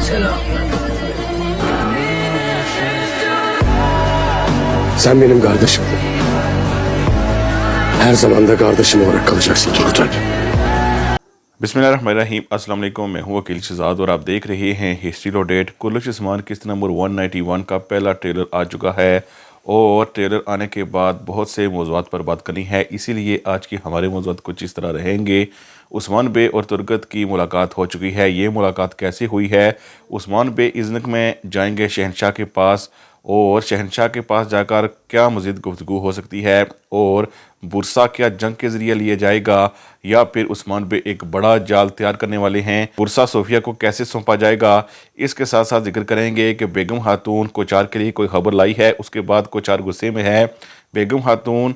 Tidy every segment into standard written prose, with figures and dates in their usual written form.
Sen benim kardeşimdin. Her zaman da kardeşim olarak kalacaksın Turgut Alp. बिस्मिल्लाहिर्रहमानिर्रहीम अस्सलाम वालेकुम। मैं हूं वकील शहजाद और आप देख रहे हैं हिस्ट्री लोडेड। कुल्लू उस्मान किस्त नंबर 191 का पहला ट्रेलर आ चुका है और ट्रेलर आने के बाद बहुत से मौज़ूआत पर बात करनी है, इसीलिए आज की हमारे मौज़ूआत कुछ इस तरह रहेंगे। उस्मान बे और तुर्गत की मुलाकात हो चुकी है, ये मुलाकात कैसे हुई है, उस्मान बे इज़्न में जाएंगे शहनशाह के पास और शहनशाह के पास जाकर क्या मज़ीद गुफ्तगू हो सकती है, और बुरसा क्या जंग के ज़रिए लिया जाएगा या फिर उस्मान बे एक बड़ा जाल तैयार करने वाले हैं, बुरसा सोफिया को कैसे सौंपा जाएगा। इसके साथ साथ जिक्र करेंगे कि बेगम खातून कोचार के लिए कोई खबर लाई है, उसके बाद कोचार गुस्से में है, बेगम खातून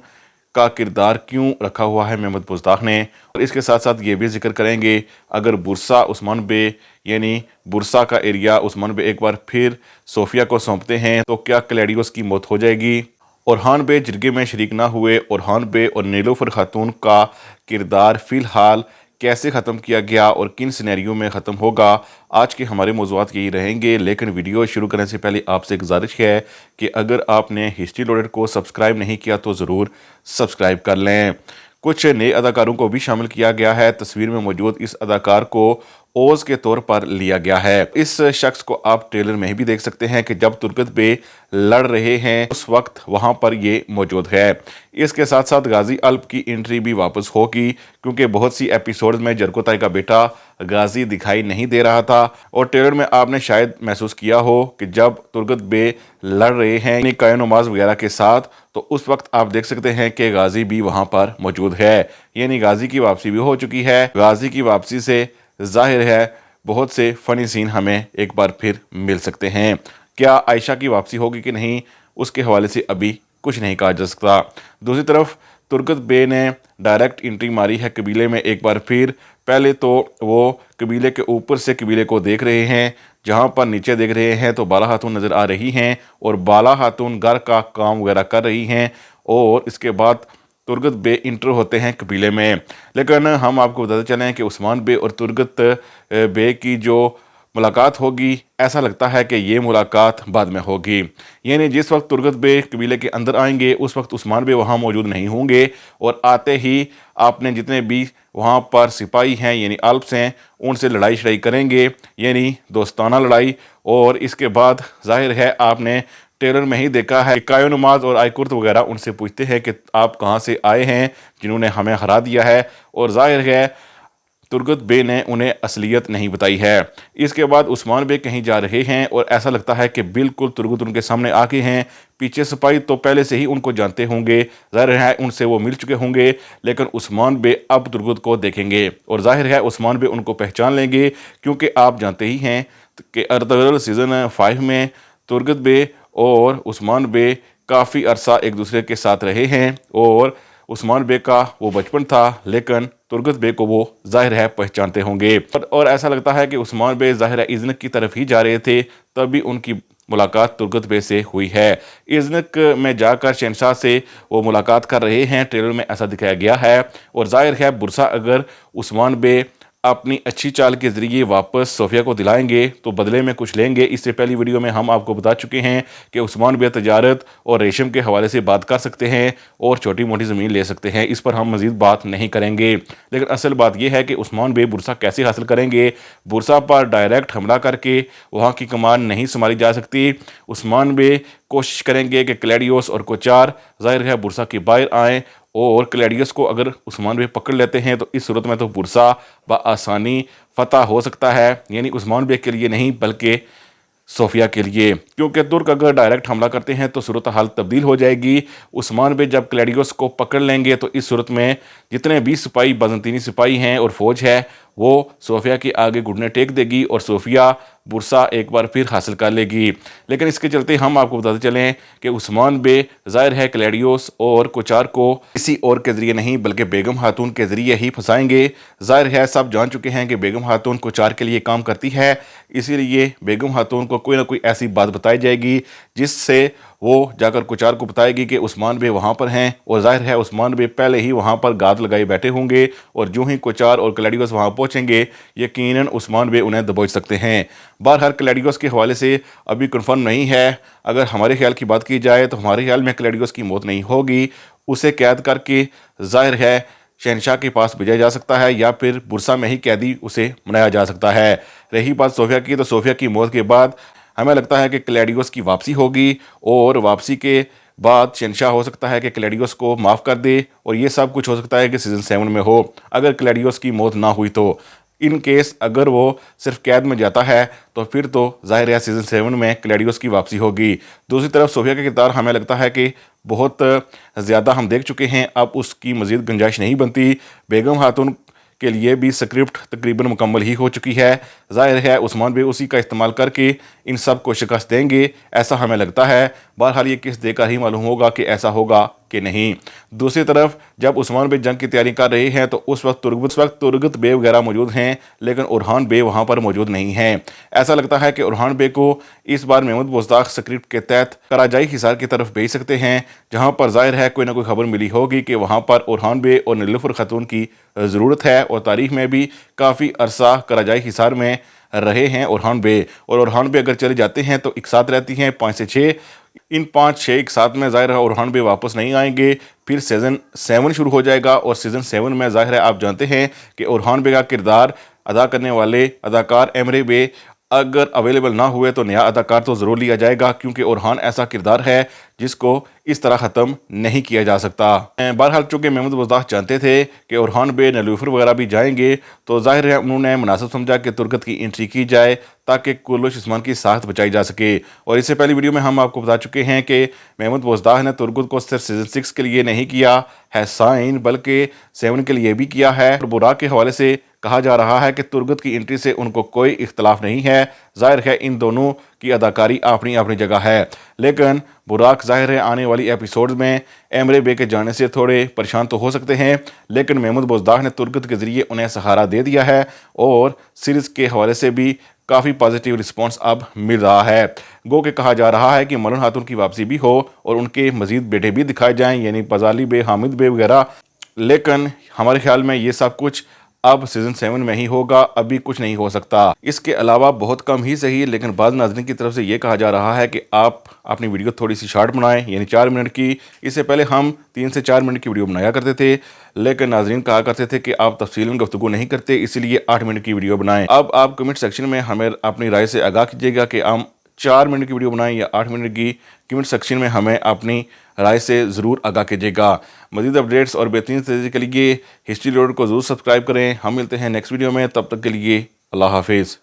का किरदार क्यों रखा हुआ है महमूद बुज़दाख ने। और इसके साथ साथ ये भी जिक्र करेंगे अगर बुरसा उस्मान बे यानी बुरसा का एरिया उस्मान बे एक बार फिर सोफिया को सौंपते हैं तो क्या क्लैडियोस की मौत हो जाएगी। ओरहान बे जिरगे में शरीक ना हुए, ओरहान बे और नीलोफर खातून का किरदार फ़िलहाल कैसे ख़त्म किया गया और किन सिनेरियो में ख़त्म होगा, आज के हमारे मौज़ूआत यही रहेंगे। लेकिन वीडियो शुरू करने से पहले आपसे गुजारिश है कि अगर आपने हिस्ट्री लोडेड को सब्सक्राइब नहीं किया तो ज़रूर सब्सक्राइब कर लें। कुछ नए अदाकारों को भी शामिल किया गया है। तस्वीर में मौजूद इस अदाकार को ओज के तौर पर लिया गया है। इस शख्स को आप ट्रेलर में भी देख सकते हैं कि जब तुर्गत बे लड़ रहे हैं उस वक्त वहां पर ये मौजूद है। इसके साथ साथ गाजी अल्प की एंट्री भी वापस होगी, क्योंकि बहुत सी एपिसोड में जरकोताई का बेटा गाजी दिखाई नहीं दे रहा था। और ट्रेलर में आपने शायद महसूस किया हो कि जब तुर्गत बे लड़ रहे हैं कायो नमाज वगैरह के साथ, तो उस वक्त आप देख सकते हैं कि गाजी भी वहां पर मौजूद है, यानी गाजी की वापसी भी हो चुकी है। गाजी की वापसी से जाहिर है बहुत से फ़नी सीन हमें एक बार फिर मिल सकते हैं। क्या आयशा की वापसी होगी कि नहीं, उसके हवाले से अभी कुछ नहीं कहा जा सकता। दूसरी तरफ तुर्गत बे ने डायरेक्ट एंट्री मारी है कबीले में एक बार फिर। पहले तो वो कबीले के ऊपर से कबीले को देख रहे हैं, जहां पर नीचे देख रहे हैं तो बाला खातून नज़र आ रही हैं और बाला खातून घर का काम वगैरह कर रही हैं, और इसके बाद तुर्गत बे इंटर होते हैं कबीले में। लेकिन हम आपको बताते चलें कि उस्मान बे और तुर्गत बे की जो मुलाकात होगी, ऐसा लगता है कि ये मुलाकात बाद में होगी, यानी जिस वक्त तुर्गत बे कबीले के अंदर आएंगे उस वक्त उस्मान बे वहाँ मौजूद नहीं होंगे, और आते ही आपने जितने भी वहाँ पर सिपाही हैं यानी अल्प्स हैं उनसे लड़ाई शड़ाई करेंगे, यानी दोस्ताना लड़ाई। और इसके बाद जाहिर है आपने ट्रेलर में ही देखा है कि कायो नमाज और आयकुर्त वगैरह उनसे पूछते हैं कि आप कहाँ से आए हैं जिन्होंने हमें हरा दिया है, और जाहिर है तुर्गत बे ने उन्हें असलियत नहीं बताई है। इसके बाद उस्मान बे कहीं जा रहे हैं और ऐसा लगता है कि बिल्कुल तुर्गत उनके सामने आके हैं। पीछे सिपाही तो पहले से ही उनको जानते होंगे, जाहिर है उनसे वो मिल चुके होंगे, लेकिन उस्मान बे अब तुर्गत को देखेंगे और जाहिर है उस्मान बे उनको पहचान लेंगे, क्योंकि आप जानते ही हैं कि अर्तगरल सीज़न 5 में तुर्गत बे और उस्मान बे काफ़ी अरसा एक दूसरे के साथ रहे हैं, और उस्मान बे का वो बचपन था, लेकिन तुर्गत बे को वो जाहिर है पहचानते होंगे। और ऐसा लगता है कि उस्मान बे जाहिर है इज़्न की तरफ ही जा रहे थे, तभी उनकी मुलाकात तुर्गत बे से हुई है। इज़्न में जाकर शहनशाह से वो मुलाकात कर रहे हैं, ट्रेलर में ऐसा दिखाया गया है। और जाहिर है बुरसा अगर उस्मान बे अपनी अच्छी चाल के ज़रिए वापस सोफिया को दिलाएंगे तो बदले में कुछ लेंगे। इससे पहली वीडियो में हम आपको बता चुके हैं कि उस्मान बे तजारत और रेशम के हवाले से बात कर सकते हैं और छोटी मोटी ज़मीन ले सकते हैं, इस पर हम मज़ीद बात नहीं करेंगे। लेकिन असल बात यह है कि उस्मान बे बुरसा कैसे हासिल करेंगे। बुरसा पर डायरेक्ट हमला करके वहाँ की कमान नहीं संभाली जा सकती। उस्मान बे कोशिश करेंगे कि क्लैडियोस और कोचार जाहिर है बुरसा के बाहर आएँ, और क्लैडियस को अगर उस्मान बे पकड़ लेते हैं तो इस सूरत में तो बुरसा बआसानी फतह हो सकता है, यानी उस्मान बे के लिए नहीं बल्कि सोफिया के लिए, क्योंकि तुर्क अगर डायरेक्ट हमला करते हैं तो सूरत हाल तब्दील हो जाएगी। उस्मान बे जब क्लैडियोस को पकड़ लेंगे तो इस सूरत में जितने भी सिपाही बाज़ंतीनी सिपाही हैं और फौज है वो सोफिया के आगे घुटने टेक देगी और सोफिया बुरसा एक बार फिर हासिल कर लेगी। लेकिन इसके चलते हम आपको बताते चलें कि उस्मान बे जाहिर है क्लैडियोस और कोचार को किसी और के ज़रिए नहीं बल्कि बेगम खातून के ज़रिए ही फंसाएंगे। जाहिर है सब जान चुके हैं कि बेगम खातून कोचार के लिए काम करती है, इसीलिए बेगम खातून को कोई ना कोई ऐसी बात बताई जाएगी जिससे वो जाकर कोचार को बताएगी कि उस्मान बे वहाँ पर हैं, और जाहिर है उस्मान बे पहले ही वहाँ पर गाद लगाए बैठे होंगे, और जो ही कोचार और क्लैडियोस वहाँ पहुँचेंगे यकीनन उस्मान बे उन्हें दबोच सकते हैं। बहरहाल क्लैडियोस के हवाले से अभी कन्फर्म नहीं है। अगर हमारे ख्याल की बात की जाए तो हमारे ख्याल में क्लैडियोस की मौत नहीं होगी, उसे कैद करके जाहिर है शहनशाह के पास भेजा जा सकता है, या फिर बुरसा में ही कैदी उसे बनाया जा सकता है। रही बात सोफिया की, तो सोफिया की मौत के बाद हमें लगता है कि क्लैडियोस की वापसी होगी, और वापसी के बाद शहनशाह हो सकता है कि क्लैडियोस को माफ़ कर दे, और ये सब कुछ हो सकता है कि सीज़न 7 में हो, अगर क्लैडियोस की मौत ना हुई तो। इन केस अगर वो सिर्फ कैद में जाता है तो फिर तो जाहिर है सीज़न 7 में क्लैडियोस की वापसी होगी। दूसरी तरफ सोफिया का किरदार हमें लगता है कि बहुत ज़्यादा हम देख चुके हैं, अब उसकी मज़ीद गुंजाइश नहीं बनती। बेगम खातून के लिए भी स्क्रिप्ट तकरीबन मुकम्मल ही हो चुकी है, जाहिर है उस्मान भी उसी का इस्तेमाल करके इन सब को शिकस्त देंगे, ऐसा हमें लगता है। बहरहाल ये किस देखकर ही मालूम होगा कि ऐसा होगा कि नहीं। दूसरी तरफ जब उस्मान बे जंग की तैयारी कर रहे हैं तो उस वक्त तुरगत बे वगैरह मौजूद हैं, लेकिन उरहान बे वहाँ पर मौजूद नहीं हैं। ऐसा लगता है कि उरहान बे को इस बार महमूद बुज़दाग स्क्रिप्ट के तहत कराजाई हिसार की तरफ भेज सकते हैं, जहाँ पर जाहिर है कोई ना कोई खबर मिली होगी कि वहाँ पर उरहान बे और नीलुफर खातून की ज़रूरत है, और तारीख में भी काफ़ी अरसा कराजाई हिसार में रहे हैं उरहान बे, और उरहान बे अगर चले जाते हैं तो एक साथ रहती हैं 5 से 6, इन 5-6 एक साथ में जाहिर है उरहान बे वापस नहीं आएंगे। फिर सीज़न 7 शुरू हो जाएगा, और सीज़न 7 में जाहिर है आप जानते हैं कि उरहान बे का किरदार अदा करने वाले अदाकार एमरे बे अगर अवेलेबल ना हुए तो नया अदाकार तो ज़रूर लिया जाएगा, क्योंकि उरहान ऐसा किरदार है जिसको इस तरह ख़त्म नहीं किया जा सकता। बहरहाल चूँकि महमूद बुज़दाग जानते थे कि उरहान बे नीलुफर वगैरह भी जाएंगे, तो जाहिर है उन्होंने मुनासिब समझा कि तुर्गत की एंट्री की जाए ताकि कुर्लुश उस्मान की साथ बचाई जा सके। और इससे पहले वीडियो में हम आपको बता चुके हैं कि महमूद बुज़दाग ने तुर्गत को सिर्फ सीज़न 6 के लिए नहीं किया है साइन, बल्कि 7 के लिए भी किया है। और बुराक के हवाले से कहा जा रहा है कि तुर्गत की एंट्री से उनको कोई इख्तलाफ नहीं है, जाहिर है इन दोनों की अदाकारी अपनी अपनी जगह है, लेकिन बुराक जाहिर है आने वाली एपिसोड में एमरे बे के जाने से थोड़े परेशान तो हो सकते हैं, लेकिन महमूद बुज़दाग ने तुर्गत के ज़रिए उन्हें सहारा दे दिया है, और सीरीज़ के हवाले से भी काफ़ी पॉजिटिव रिस्पांस अब मिल रहा है। गो के कहा जा रहा है कि मरून खातून की वापसी भी हो और उनके मज़ीद बेटे भी दिखाए जाएं, यानी पजाली बे, हामिद बे वगैरह, लेकिन हमारे ख्याल में ये सब कुछ अब सीज़न 7 में ही होगा, अभी कुछ नहीं हो सकता। इसके अलावा बहुत कम ही सही, लेकिन बाद नाज़रीन की तरफ से ये कहा जा रहा है कि आप अपनी वीडियो थोड़ी सी शॉर्ट बनाएं, यानी 4 मिनट की। इससे पहले हम 3 से 4 मिनट की वीडियो बनाया करते थे, लेकिन नाज़रीन कहा करते थे कि आप तफसीलन गुफ्तगू नहीं करते, इसीलिए 8 मिनट की वीडियो बनाएं। अब आप कमेंट सेक्शन में हमें अपनी राय से आगाह कीजिएगा कि हम 4 मिनट की वीडियो बनाएं या 8 मिनट की। कमेंट सेक्शन में हमें अपनी राय से ज़रूर आगाह कीजिएगा। मज़ीद अपडेट्स और बेहतरीन तरीके के लिए हिस्ट्री लोड को ज़रूर सब्सक्राइब करें। हम मिलते हैं नेक्स्ट वीडियो में, तब तक के लिए अल्लाह हाफिज़।